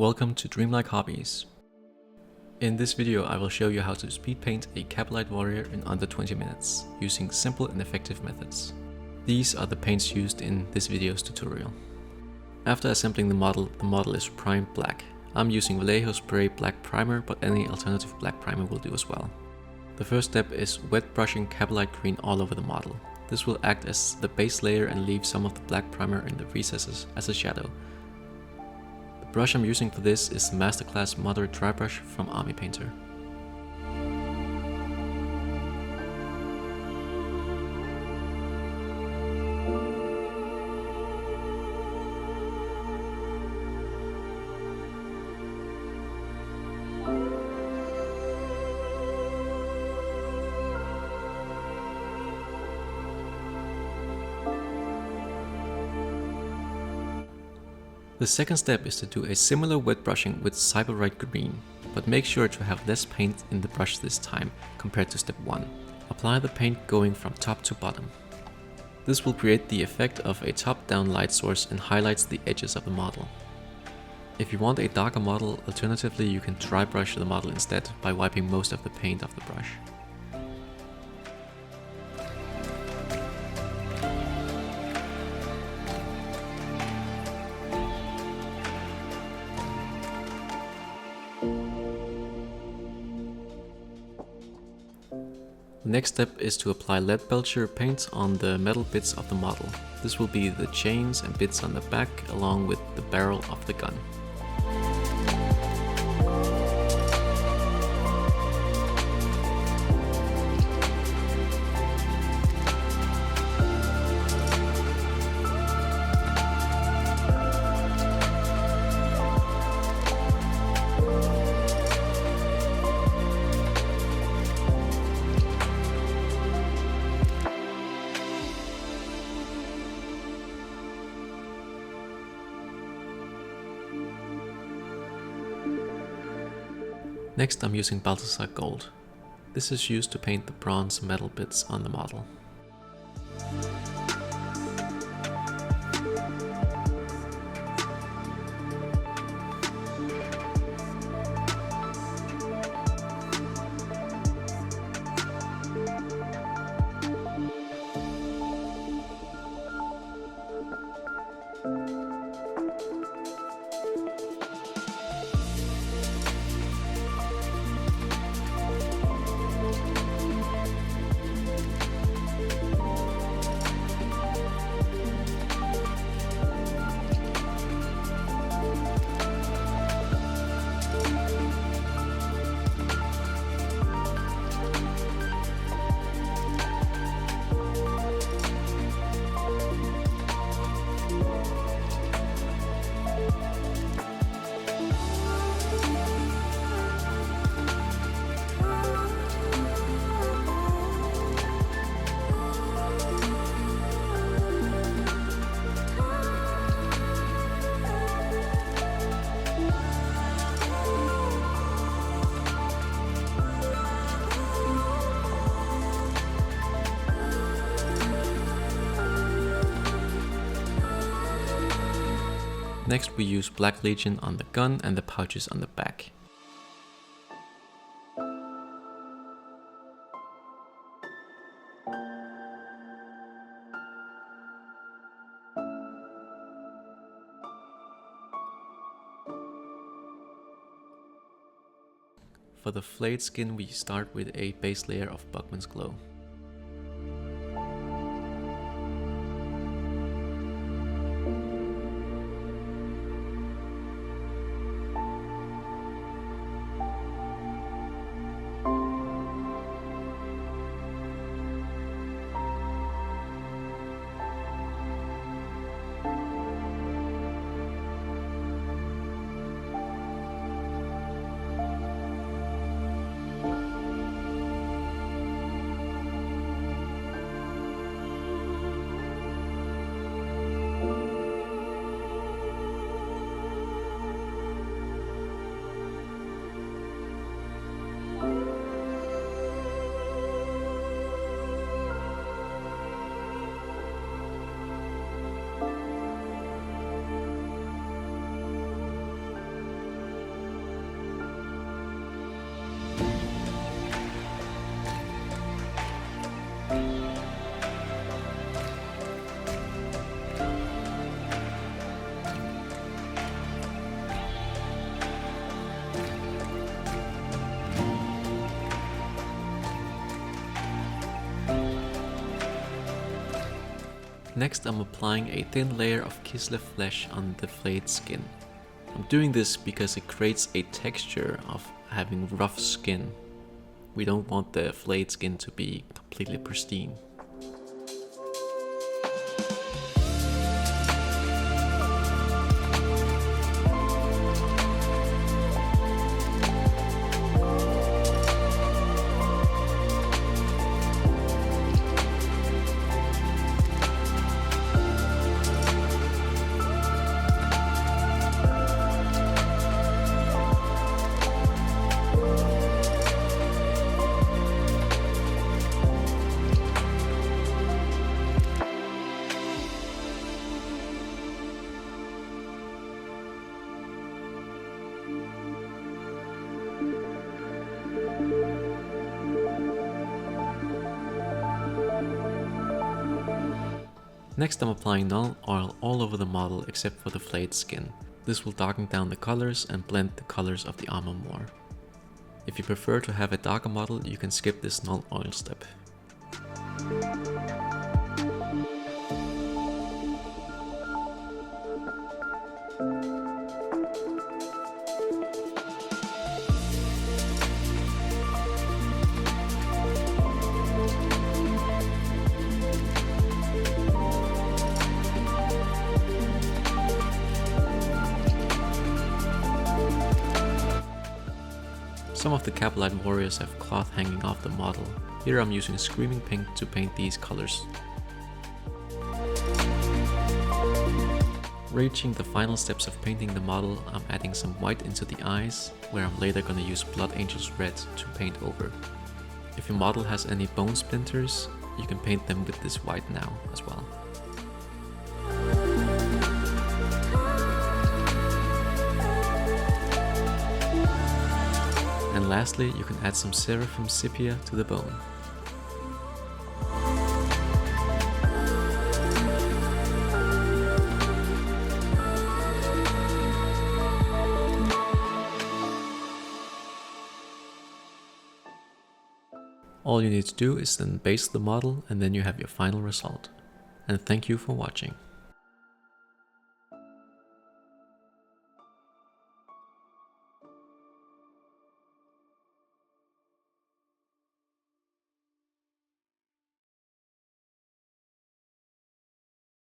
Welcome to Dreamlike Hobbies. In this video I will show you how to speed paint a Kabalite warrior in under 20 minutes, using simple and effective methods. These are the paints used in this video's tutorial. After assembling the model is primed black. I'm using Vallejo spray black primer, but any alternative black primer will do as well. The first step is wet brushing Kabalite green all over the model. This will act as the base layer and leave some of the black primer in the recesses as a shadow. The brush I'm using for this is the Masterclass Moderate Dry Brush from Army Painter. The second step is to do a similar wet brushing with Sybarite green, but make sure to have less paint in the brush this time compared to step 1. Apply the paint going from top to bottom. This will create the effect of a top-down light source and highlights the edges of the model. If you want a darker model, alternatively you can dry brush the model instead by wiping most of the paint off the brush. The next step is to apply Leadbelcher paint on the metal bits of the model. This will be the chains and bits on the back along with the barrel of the gun. Next I'm using Balthasar gold. This is used to paint the bronze metal bits on the model. Next we use Black Legion on the gun and the pouches on the back. For the flayed skin we start with a base layer of Bugman's glow. Next I'm applying a thin layer of Kislev flesh on the flayed skin. I'm doing this because it creates a texture of having rough skin. We don't want the flayed skin to be completely pristine. Next I'm applying Nuln oil all over the model except for the flayed skin. This will darken down the colors and blend the colors of the armor more. If you prefer to have a darker model, you can skip this Nuln oil step. Some of the Kabalite warriors have cloth hanging off the model. Here I'm using Screaming Pink to paint these colors. Reaching the final steps of painting the model, I'm adding some white into the eyes, where I'm later gonna use Blood Angel's Red to paint over. If your model has any bone splinters, you can paint them with this white now as well. And lastly, you can add some Seraphim sepia to the bone. All you need to do is then base the model, and then you have your final result. And thank you for watching.